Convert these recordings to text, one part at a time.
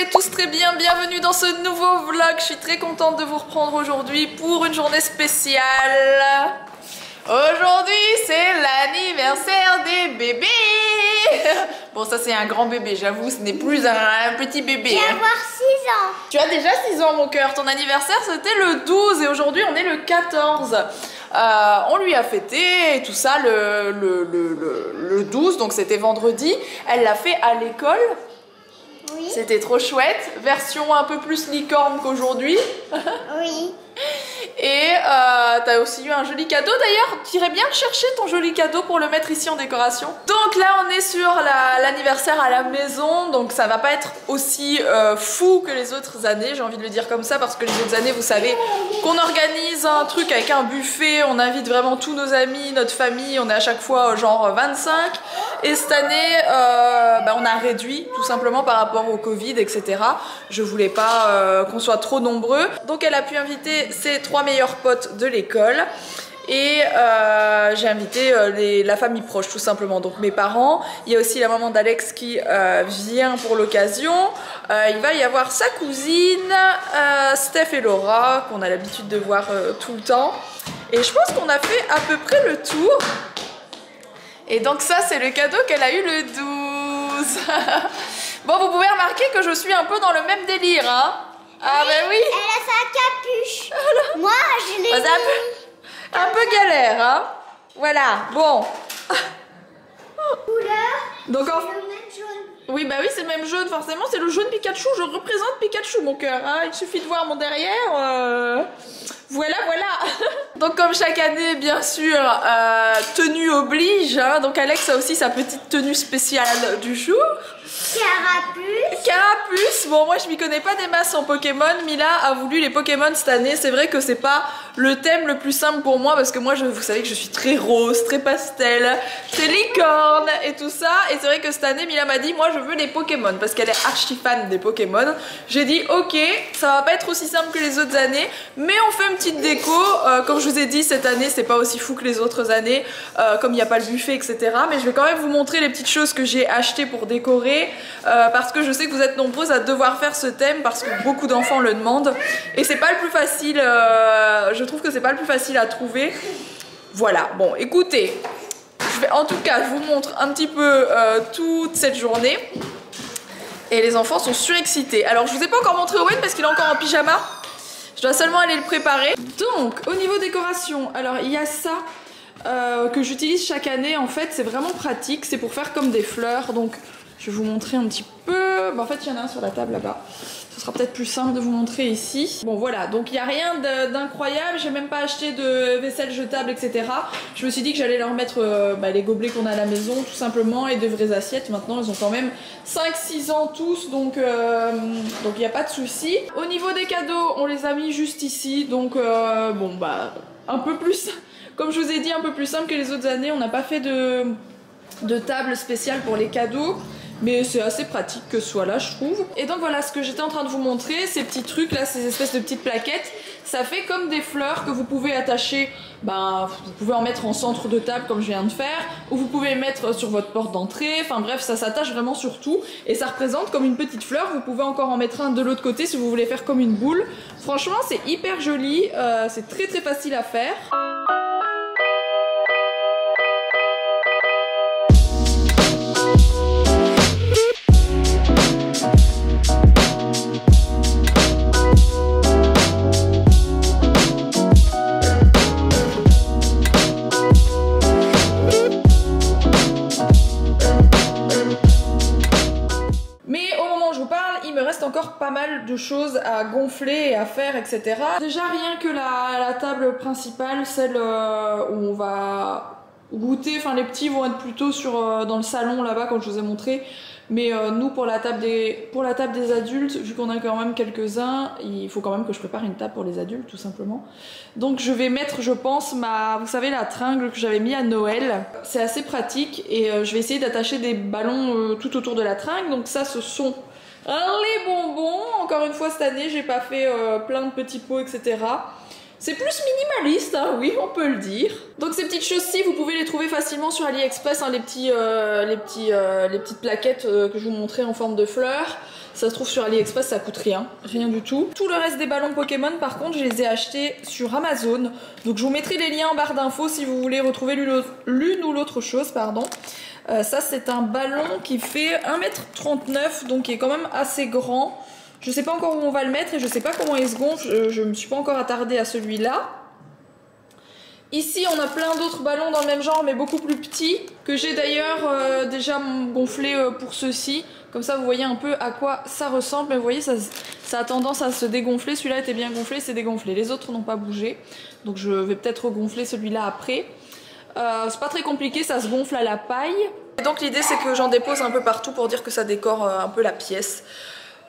allez tous très bien, bienvenue dans ce nouveau vlog. Je suis très contente de vous reprendre aujourd'hui pour une journée spéciale. Aujourd'hui c'est l'anniversaire des bébés. Bon, ça c'est un grand bébé, j'avoue, ce n'est plus un petit bébé. Je vais avoir 6 ans. Tu as déjà 6 ans mon cœur, ton anniversaire c'était le 12 et aujourd'hui on est le 14. On lui a fêté et tout ça le 12, donc c'était vendredi. Elle l'a fait à l'école. Oui. C'était trop chouette, version un peu plus licorne qu'aujourd'hui. Oui. Et t'as aussi eu un joli cadeau d'ailleurs, tu irais bien chercher ton joli cadeau pour le mettre ici en décoration. Donc là on est sur l'anniversaire à la maison, donc ça va pas être aussi fou que les autres années, j'ai envie de le dire comme ça, parce que les autres années vous savez qu'on organise un truc avec un buffet, on invite vraiment tous nos amis, notre famille, on est à chaque fois genre 25. Et cette année on a réduit tout simplement par rapport au Covid, etc. Je voulais pas qu'on soit trop nombreux, donc elle a pu inviter ses 3 meilleurs potes de l'école et j'ai invité la famille proche tout simplement, donc mes parents. Il y a aussi la maman d'Alex qui vient pour l'occasion. Il va y avoir sa cousine Steph et Laura qu'on a l'habitude de voir tout le temps, et je pense qu'on a fait à peu près le tour. Et donc ça c'est le cadeau qu'elle a eu le 12. Bon, vous pouvez remarquer que je suis un peu dans le même délire, hein. Ah ben oui. Elle a sa capuche. Alors, moi je l'ai un peu galère, hein. Voilà, bon. Couleur. Donc en... Le même jaune. Oui, bah oui, c'est le même jaune, forcément, c'est le jaune Pikachu. Je représente Pikachu, mon cœur, hein. Il suffit de voir mon derrière. Voilà, voilà. Donc comme chaque année, bien sûr, tenue oblige, hein. Donc Alex a aussi sa petite tenue spéciale du jour. Carapuce. Carapuce. Bon, moi je m'y connais pas des masses en Pokémon. Mila a voulu les Pokémon cette année. C'est vrai que c'est pas le thème le plus simple pour moi, parce que moi vous savez que je suis très rose, très pastel, très licorne et tout ça. Et c'est vrai que cette année Mila m'a dit moi je veux les Pokémon, parce qu'elle est archi fan des Pokémon. J'ai dit ok, ça va pas être aussi simple que les autres années, mais on fait une petite déco. Comme je vous ai dit, cette année c'est pas aussi fou que les autres années, comme il n'y a pas le buffet, etc. Mais je vais quand même vous montrer les petites choses que j'ai achetées pour décorer, parce que je sais que vous êtes nombreuses à devoir faire ce thème, parce que beaucoup d'enfants le demandent et c'est pas le plus facile. Je trouve que c'est pas le plus facile à trouver. Voilà, bon écoutez, en tout cas je vous montre un petit peu toute cette journée. Et les enfants sont surexcités. Alors je vous ai pas encore montré Owen parce qu'il est encore en pyjama. Je dois seulement aller le préparer. Donc au niveau décoration, alors il y a ça que j'utilise chaque année. En fait c'est vraiment pratique, c'est pour faire comme des fleurs. Donc je vais vous montrer un petit peu. En fait il y en a un sur la table là-bas. Ce sera peut-être plus simple de vous montrer ici. Bon voilà, donc il n'y a rien d'incroyable. J'ai même pas acheté de vaisselle jetable, etc. Je me suis dit que j'allais leur mettre les gobelets qu'on a à la maison tout simplement, et de vraies assiettes. Maintenant ils ont quand même 5-6 ans tous, donc il n'y a pas de souci. Au niveau des cadeaux, on les a mis juste ici. Donc un peu plus, comme je vous ai dit, un peu plus simple que les autres années. On n'a pas fait de table spéciale pour les cadeaux, mais c'est assez pratique que ce soit là, je trouve. Et donc voilà ce que j'étais en train de vous montrer, ces petits trucs là, ces espèces de petites plaquettes. Ça fait comme des fleurs que vous pouvez attacher, vous pouvez en mettre en centre de table comme je viens de faire, ou vous pouvez mettre sur votre porte d'entrée. Enfin bref, ça s'attache vraiment sur tout et ça représente comme une petite fleur. Vous pouvez encore en mettre un de l'autre côté si vous voulez faire comme une boule. Franchement c'est hyper joli, c'est très très facile à faire. Encore pas mal de choses à gonfler et à faire, etc. Déjà rien que la table principale, celle où on va goûter, enfin les petits vont être plutôt dans le salon là-bas comme je vous ai montré, mais nous pour la table des adultes, vu qu'on a quand même quelques-uns, il faut quand même que je prépare une table pour les adultes tout simplement. Donc je vais mettre, je pense, vous savez la tringle que j'avais mis à Noël, c'est assez pratique, et je vais essayer d'attacher des ballons tout autour de la tringle. Donc ça ce sont les bonbons. Encore une fois cette année j'ai pas fait plein de petits pots, etc. C'est plus minimaliste, hein, oui, on peut le dire. Donc ces petites choses-ci, vous pouvez les trouver facilement sur AliExpress, hein, les petites plaquettes que je vous montrais en forme de fleurs. Ça se trouve sur AliExpress, ça coûte rien, rien du tout. Tout le reste des ballons Pokémon, par contre, je les ai achetés sur Amazon. Donc je vous mettrai les liens en barre d'infos si vous voulez retrouver l'une ou l'autre chose, pardon. Ça, c'est un ballon qui fait 1,39 m, donc qui est quand même assez grand. Je sais pas encore où on va le mettre et je sais pas comment il se gonfle, je me suis pas encore attardée à celui-là. Ici on a plein d'autres ballons dans le même genre mais beaucoup plus petits, que j'ai d'ailleurs déjà gonflé pour ceux-ci. Comme ça vous voyez un peu à quoi ça ressemble, mais vous voyez ça a tendance à se dégonfler. Celui-là était bien gonflé, c'est dégonflé, les autres n'ont pas bougé. Donc je vais peut-être regonfler celui-là après. C'est pas très compliqué, ça se gonfle à la paille. Et donc l'idée c'est que j'en dépose un peu partout pour dire que ça décore un peu la pièce.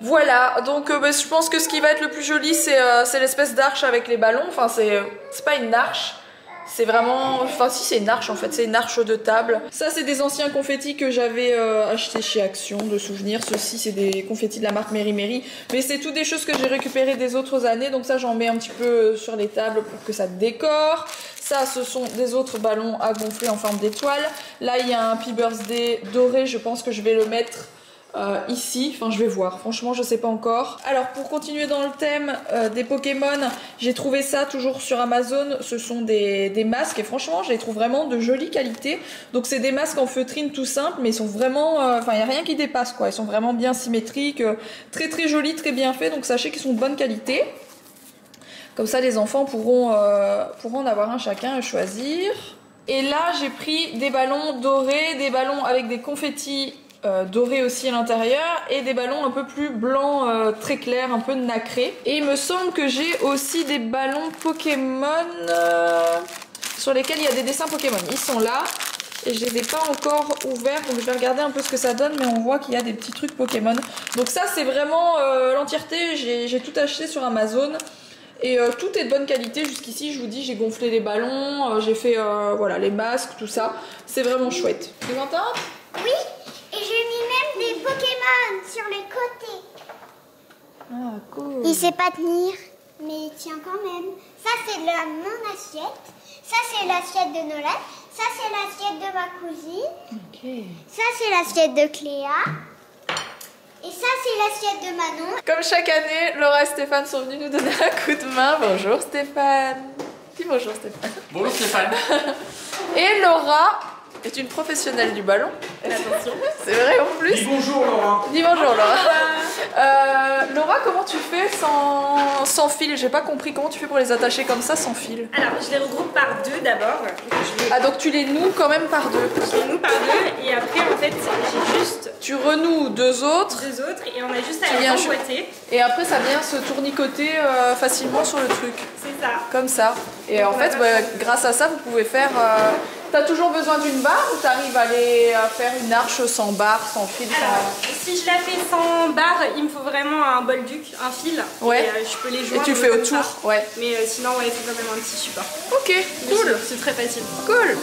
Voilà, donc je pense que ce qui va être le plus joli c'est l'espèce d'arche avec les ballons. Enfin c'est pas une arche, c'est vraiment... Enfin si, c'est une arche en fait, c'est une arche de table. Ça c'est des anciens confettis que j'avais achetés chez Action de souvenirs. Ceux-ci c'est des confettis de la marque Mary Mary. Mais c'est toutes des choses que j'ai récupérées des autres années. Donc ça j'en mets un petit peu sur les tables pour que ça décore. Ça ce sont des autres ballons à gonfler en forme d'étoile. Là il y a un Happy Birthday doré, je pense que je vais le mettre... ici, enfin je vais voir, franchement je sais pas encore. Alors pour continuer dans le thème des Pokémon, j'ai trouvé ça toujours sur Amazon. Ce sont des masques et franchement je les trouve vraiment de jolie qualité. Donc c'est des masques en feutrine tout simple, mais ils sont vraiment, enfin il n'y a rien qui dépasse quoi. Ils sont vraiment bien symétriques, très très jolis, très bien faits, donc sachez qu'ils sont de bonne qualité. Comme ça les enfants pourront en avoir un chacun à choisir. Et là j'ai pris des ballons dorés, des ballons avec des confettis doré aussi à l'intérieur et des ballons un peu plus blancs, très clairs, un peu nacrés. Et il me semble que j'ai aussi des ballons Pokémon sur lesquels il y a des dessins Pokémon. Ils sont là et je les ai pas encore ouverts, donc je vais regarder un peu ce que ça donne, mais on voit qu'il y a des petits trucs Pokémon. Donc ça c'est vraiment l'entièreté, j'ai tout acheté sur Amazon. Et tout est de bonne qualité jusqu'ici, je vous dis, j'ai gonflé les ballons, j'ai fait voilà, les masques, tout ça. C'est vraiment chouette. Tu es contente? Oui. Et j'ai mis même des Pokémon sur les côtés. Ah, cool. Il sait pas tenir, mais il tient quand même. Ça, c'est mon assiette. Ça, c'est l'assiette de Nolan. Ça, c'est l'assiette de ma cousine. Ok. Ça, c'est l'assiette de Cléa. Et ça, c'est l'assiette de Manon. Comme chaque année, Laura et Stéphane sont venus nous donner un coup de main. Bonjour Stéphane. Dis bonjour Stéphane. Bonjour Stéphane. Et Laura est une professionnelle du ballon. Attention. C'est vrai en plus. Dis bonjour Laura. Dis bonjour Laura. Laura, comment tu fais sans fil? J'ai pas compris. Comment tu fais pour les attacher comme ça sans fil? Alors, je les regroupe par deux d'abord. Ah, donc tu les noues quand même par deux. Je les noue par deux et après, en fait, j'ai juste Tu renoues deux autres. deux autres et on a juste à Tu les viens emboîter. Et après ça vient se tournicoter facilement sur le truc. C'est ça. Comme ça. Et en fait, grâce à ça, vous pouvez faire... T'as toujours besoin d'une barre ou t'arrives à aller faire une arche sans barre, sans fil? Alors, si je la fais sans barre, il me faut vraiment un bolduc, un fil. Ouais. Et je peux les joindre. Et tu fais comme autour, ça. ouais. Mais sinon, ouais, c'est quand même un petit support. Ok, cool. C'est très facile. Cool.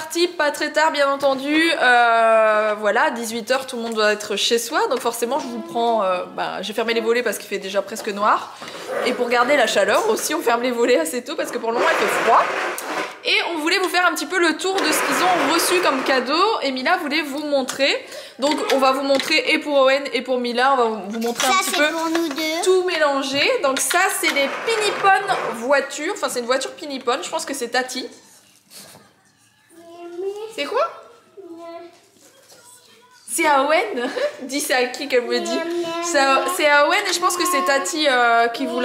parti, pas très tard bien entendu. Voilà, 18 h, tout le monde doit être chez soi. Donc forcément, je vous prends... j'ai fermé les volets parce qu'il fait déjà presque noir. Et pour garder la chaleur aussi, on ferme les volets assez tôt parce que pour le moment, il fait froid. Et on voulait vous faire un petit peu le tour de ce qu'ils ont reçu comme cadeau. Et Mila voulait vous montrer. Donc on va vous montrer et pour Owen et pour Mila. On va vous montrer un petit peu pour nous deux. tout mélangé. Donc ça, c'est les Pinipon voitures. Enfin, c'est une voiture Pinipon. Je pense que c'est Tati. C'est quoi? C'est à Owen. Dis c'est à qui qu'elle me dit. C'est à Owen et je pense que c'est Tati qui vous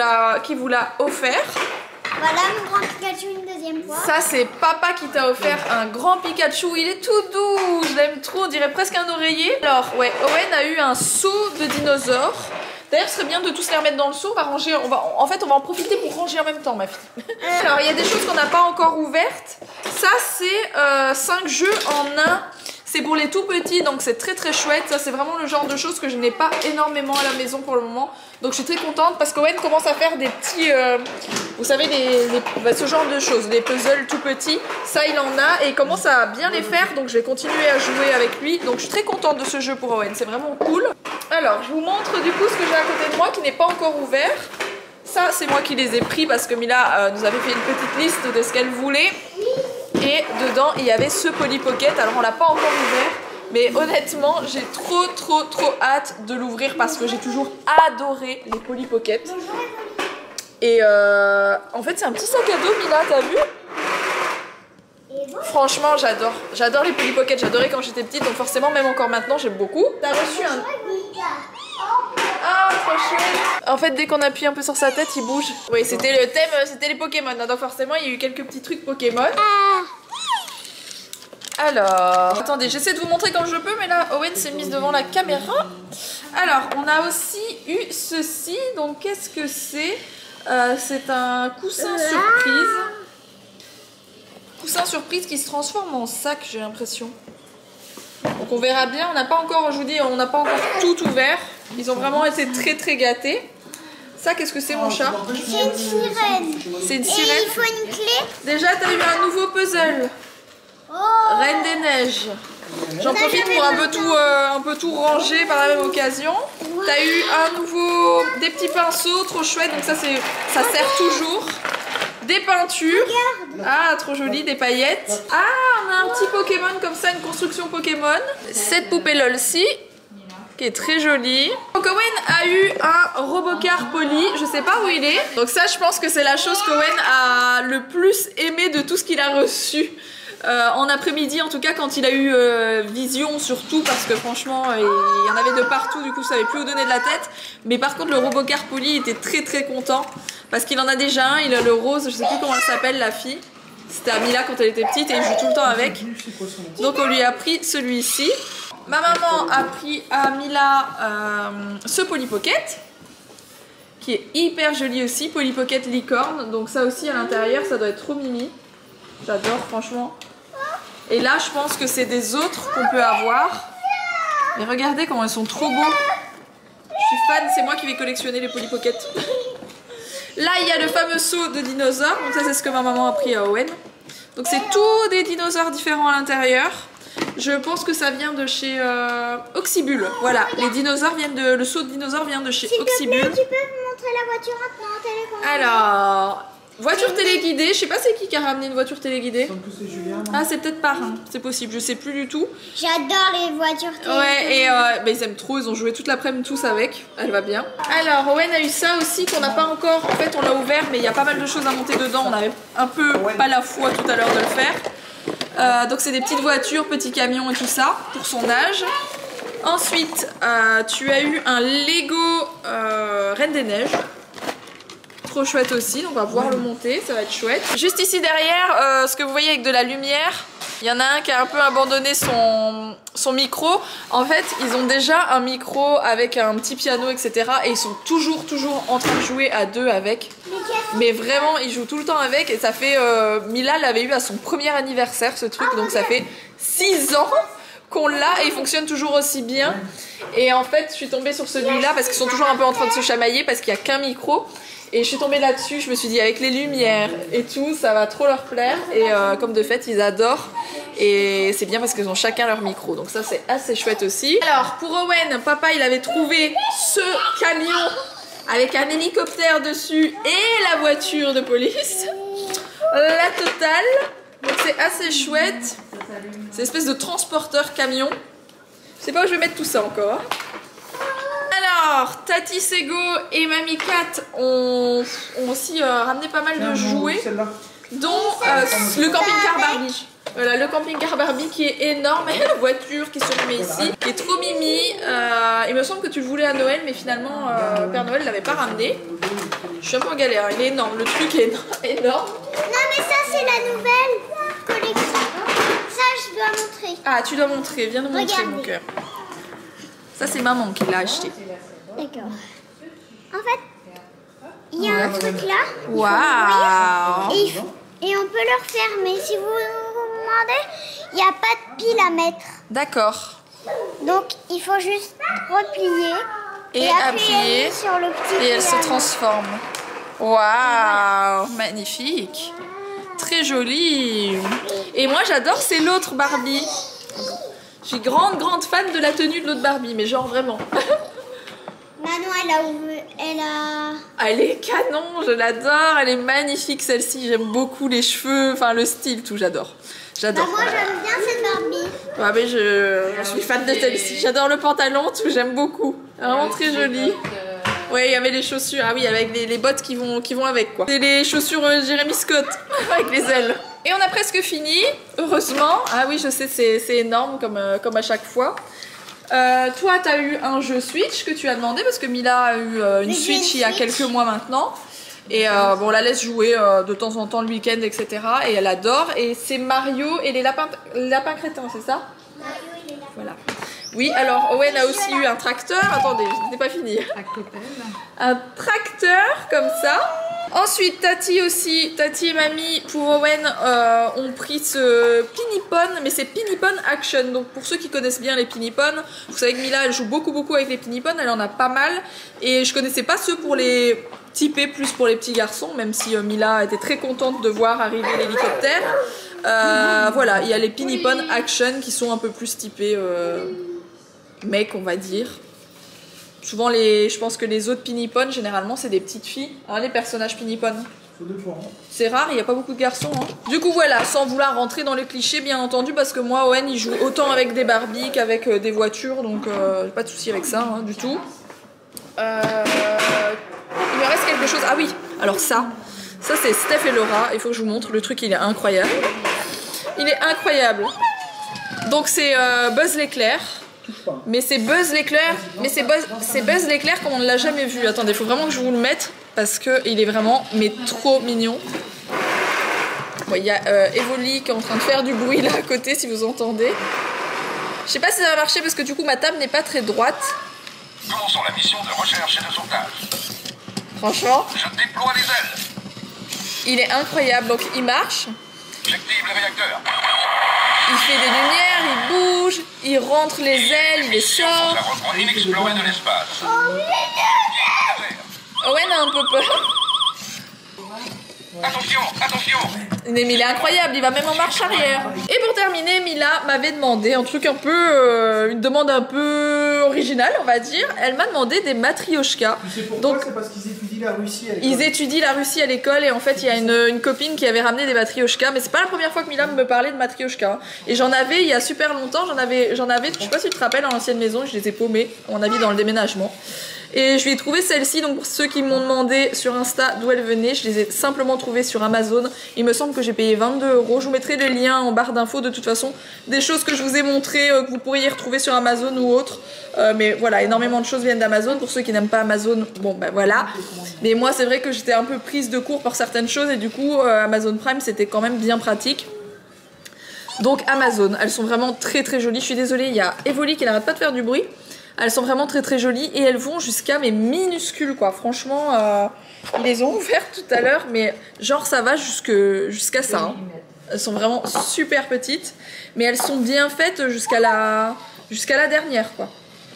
l'a offert. Voilà mon grand Pikachu une deuxième fois. Ça c'est papa qui t'a offert un grand Pikachu. Il est tout doux. Je l'aime trop. On dirait presque un oreiller. Alors ouais, Owen a eu un seau de dinosaures. D'ailleurs, ce serait bien de tous les remettre dans le seau. On va ranger. En fait, on va en profiter pour ranger en même temps, ma fille. Alors, il y a des choses qu'on n'a pas encore ouvertes. Ça, c'est 5 jeux en un. C'est pour les tout petits, donc c'est très très chouette. Ça, c'est vraiment le genre de choses que je n'ai pas énormément à la maison pour le moment. Donc, je suis très contente parce qu'Owen commence à faire des petits... vous savez, ce genre de choses. Des puzzles tout petits. Ça, il en a et il commence à bien les faire. Donc, je vais continuer à jouer avec lui. Donc, je suis très contente de ce jeu pour Owen. C'est vraiment cool. Alors, je vous montre du coup ce que j'ai à côté de moi qui n'est pas encore ouvert. Ça, c'est moi qui les ai pris parce que Mila nous avait fait une petite liste de ce qu'elle voulait. Et dedans, il y avait ce Polly Pocket. Alors, on l'a pas encore ouvert. Mais honnêtement, j'ai trop hâte de l'ouvrir parce que j'ai toujours adoré les Polly Pocket. Et en fait, c'est un petit sac à dos, Mila, t'as vu? Franchement, j'adore. J'adore les Polly Pocket. J'adorais quand j'étais petite. Donc forcément, même encore maintenant, j'aime beaucoup. T'as reçu un... Ah, trop chouette. En fait, dès qu'on appuie un peu sur sa tête, il bouge. Oui, c'était le thème, c'était les Pokémon. Donc forcément, il y a eu quelques petits trucs Pokémon. Alors, attendez, j'essaie de vous montrer comme je peux, mais là, Owen s'est mise devant la caméra. Alors, on a aussi eu ceci. Donc, qu'est-ce que c'est? C'est un coussin surprise. Coussin surprise qui se transforme en sac, j'ai l'impression. Donc on verra bien, on n'a pas encore, je vous dis, on n'a pas encore tout ouvert. Ils ont vraiment été très gâtés. Ça, qu'est-ce que c'est mon chat? C'est une sirène. C'est une Et sirène. il faut une clé. Déjà, t'as eu un nouveau puzzle. Oh. Reine des Neiges. J'en profite pour un peu tout ranger par la même occasion. T'as eu des petits pinceaux, trop chouette, donc ça sert toujours. Des peintures. Ah, trop joli, des paillettes. Ah, on a un petit Pokémon comme ça, une construction Pokémon. Cette poupée Lolsi, qui est très jolie. Donc Owen a eu un Robocar Polly, je sais pas où il est. Donc ça, je pense que c'est la chose qu'Owen a le plus aimé de tout ce qu'il a reçu. En après-midi, en tout cas, quand il a eu Vision, surtout, parce que franchement, il y en avait de partout, du coup, ça savait plus où donner de la tête. Mais par contre, le Robocar Polly était très content, parce qu'il en a déjà un, il a le rose, je sais plus comment elle s'appelle, la fille. C'était à Mila quand elle était petite, et il joue tout le temps avec. Donc on lui a pris celui-ci. Ma maman a pris à Mila ce Polly Pocket, qui est hyper joli aussi, Polly Pocket licorne. Donc ça aussi, à l'intérieur, ça doit être trop mimi. J'adore, franchement. Et là, je pense que c'est des autres qu'on peut avoir. Mais regardez comment ils sont trop beaux. Je suis fan, c'est moi qui vais collectionner les Polly Pocket. Là, il y a le fameux seau de dinosaures. Donc ça, c'est ce que ma maman a pris à Owen. Donc c'est tous des dinosaures différents à l'intérieur. Je pense que ça vient de chez Oxybul. Voilà, les dinosaures le seau de dinosaures vient de chez Oxybul. Tu peux me montrer la voiture maintenant, Alors... Voiture téléguidée, je sais pas c'est qui a ramené une voiture téléguidée. C'est Julien. Ah, c'est peut-être Parrain, c'est possible, je sais plus du tout. J'adore les voitures téléguidées. Ouais, et ils aiment trop, ils ont joué toute l'après-midi tous avec, elle va bien. Alors, Owen a eu ça aussi qu'on n'a pas encore, en fait on l'a ouvert, mais il y a pas mal de choses à monter dedans, on avait un peu pas la foi tout à l'heure de le faire. Donc c'est des petites voitures, petits camions et tout ça, pour son âge. Ensuite, tu as eu un Lego Reine des Neiges. Trop chouette aussi, donc on va pouvoir le monter, ça va être chouette. Juste ici derrière, ce que vous voyez avec de la lumière, il y en a un qui a un peu abandonné son micro. En fait, ils ont déjà un micro avec un petit piano, etc. Et ils sont toujours en train de jouer à deux avec. Mais vraiment, ils jouent tout le temps avec. Et ça fait... Mila l'avait eu à son premier anniversaire, ce truc. Donc ça fait 6 ans qu'on l'a et il fonctionne toujours aussi bien. Et en fait, je suis tombée sur celui-là parce qu'ils sont toujours un peu en train de se chamailler parce qu'il n'y a qu'un micro. Et je suis tombée là-dessus, je me suis dit avec les lumières et tout, ça va trop leur plaire. Et comme de fait, ils adorent. Et c'est bien parce qu'ils ont chacun leur micro, donc ça c'est assez chouette aussi. Alors pour Owen, papa il avait trouvé ce camion avec un hélicoptère dessus et la voiture de police. La totale. Donc c'est assez chouette. C'est une espèce de transporteur camion. Je sais pas où je vais mettre tout ça encore. Alors, Tati Sego et Mamie Kat ont aussi ramené pas mal de jouets, dont le camping-car Barbie. Voilà, le camping-car Barbie qui est énorme et la voiture qui se met ici, qui est trop mimi. Il me semble que tu le voulais à Noël, mais finalement, Père Noël l'avait pas ramené. Je suis un peu en galère, il est énorme, le truc est énorme. Non, mais ça, c'est la nouvelle collection. Ça, je dois montrer. Ah, tu dois montrer, viens nous montrer, Regardez. mon cœur. Ça, c'est maman qui l'a acheté. D'accord. En fait, il y a un truc là. Waouh! Et on peut le refermer. Si vous vous demandez, il n'y a pas de pile à mettre. D'accord. Donc, il faut juste replier Et appuyer. sur le petit Et elle se piano. transforme. Waouh! Magnifique! Très jolie! Et moi, j'adore, c'est l'autre Barbie. Je suis grande fan de la tenue de l'autre Barbie, mais genre vraiment. Manon, Elle est canon, je l'adore, elle est magnifique celle-ci, j'aime beaucoup les cheveux, enfin le style, tout, j'adore. J'adore. moi, j'aime bien cette Barbie. Ouais, mais je suis fan de celle-ci, j'adore le pantalon, tout, j'aime beaucoup. Vraiment très joli. Ouais, il y avait les chaussures, ah oui, avec les bottes qui vont avec quoi. C'est les chaussures Jérémy Scott, avec les ailes. Et on a presque fini, heureusement. Ah oui, je sais, c'est énorme comme à chaque fois. Toi, tu as eu un jeu Switch que tu as demandé parce que Mila a eu une Switch il y a quelques mois maintenant. Et bon, on la laisse jouer de temps en temps le week-end, etc. Et elle adore. Et c'est Mario et les lapins crétins, c'est ça? Mario, il est là. Voilà. Oui, alors Owen a aussi eu un tracteur. Attendez, je n'ai pas fini. Un tracteur comme ça. Ensuite, Tati et Mamie pour Owen ont pris ce Pinipon, mais c'est Pinipon Action. Donc pour ceux qui connaissent bien les Pinipon, vous savez que Mila elle joue beaucoup avec les Pinipon, elle en a pas mal. Et je connaissais pas ceux pour les typés, plus pour les petits garçons, même si Mila était très contente de voir arriver l'hélicoptère. Voilà, il y a les Pinipon Action qui sont un peu plus typés mecs, on va dire. Souvent, je pense que les autres Pinipon, généralement, c'est des petites filles, hein, les personnages Pinipon. C'est rare, il n'y a pas beaucoup de garçons. Hein. Du coup, voilà, sans vouloir rentrer dans les clichés, bien entendu, parce que moi, Owen, il joue autant avec des Barbies qu'avec des voitures, donc pas de souci avec ça, hein, du tout. Il me reste quelque chose. Ah oui, alors ça c'est Steph et Laura, il faut que je vous montre, le truc, il est incroyable. Il est incroyable. Donc, c'est Buzz l'éclair. Mais c'est Buzz l'éclair, c'est Buzz l'éclair comme on ne l'a jamais vu. Attendez, il faut vraiment que je vous le mette parce qu'il est vraiment trop mignon. Bon, il y a Evoli qui est en train de faire du bruit là à côté si vous entendez. Je sais pas si ça va marcher parce que du coup ma table n'est pas très droite. Commençons la mission de recherche et de sauvetage. Franchement, Je déploie les ailes. il est incroyable. Donc il marche, J'active les réacteurs. il fait des lumières, il bouge, il rentre les ailes, il les sort. La recoin inexplorée de l'espace. Owen a un peu peur. Attention, attention. Mais il est incroyable, il va même en marche arrière. Et pour terminer, Mila m'avait demandé un truc un peu, une demande un peu originale, on va dire. Elle m'a demandé des matrioshkas. Tu sais pourquoi? Donc C'est parce qu'ils étudient la Russie à l'école. ils étudient la Russie à l'école et en fait il y a une copine qui avait ramené des matrioshkas, mais c'est pas la première fois que Mila me parlait de matrioshkas. Et j'en avais il y a super longtemps, j'en avais, je sais pas si tu te rappelles, dans l'ancienne maison, je les ai paumées, on a mis dans le déménagement. Et je lui ai trouvé celle-ci, donc pour ceux qui m'ont demandé sur Insta d'où elle venait, je les ai simplement trouvées sur Amazon. Il me semble que j'ai payé 22 €. Je vous mettrai le lien en barre d'infos de toute façon. Des choses que je vous ai montrées, que vous pourriez retrouver sur Amazon ou autre. Mais voilà, énormément de choses viennent d'Amazon. Pour ceux qui n'aiment pas Amazon, bon ben voilà. Mais moi c'est vrai que j'étais un peu prise de court par certaines choses et du coup Amazon Prime c'était quand même bien pratique. Donc Amazon, elles sont vraiment très jolies. Je suis désolée, il y a Evoli qui n'arrête pas de faire du bruit. Elles sont vraiment très jolies et elles vont jusqu'à mes minuscules quoi. Franchement, ils les ont ouvertes tout à l'heure, mais genre ça va jusqu'à ça. Hein. Elles sont vraiment super petites, mais elles sont bien faites jusqu'à la dernière quoi.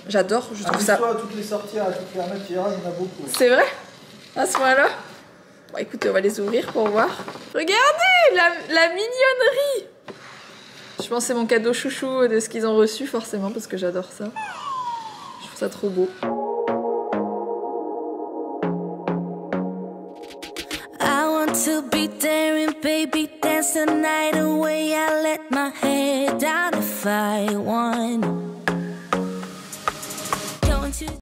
J'adore, je trouve ça. Toi, toutes les sorties à toutes les remettre, il y en a beaucoup. C'est vrai? À ce moment-là? Bon, écoutez, on va les ouvrir pour voir. Regardez la mignonnerie! Je pense que c'est mon cadeau chouchou de ce qu'ils ont reçu forcément parce que j'adore ça. Je trouve ça trop beau. I want to be daring, baby, dance the night away. I let my head down if I want.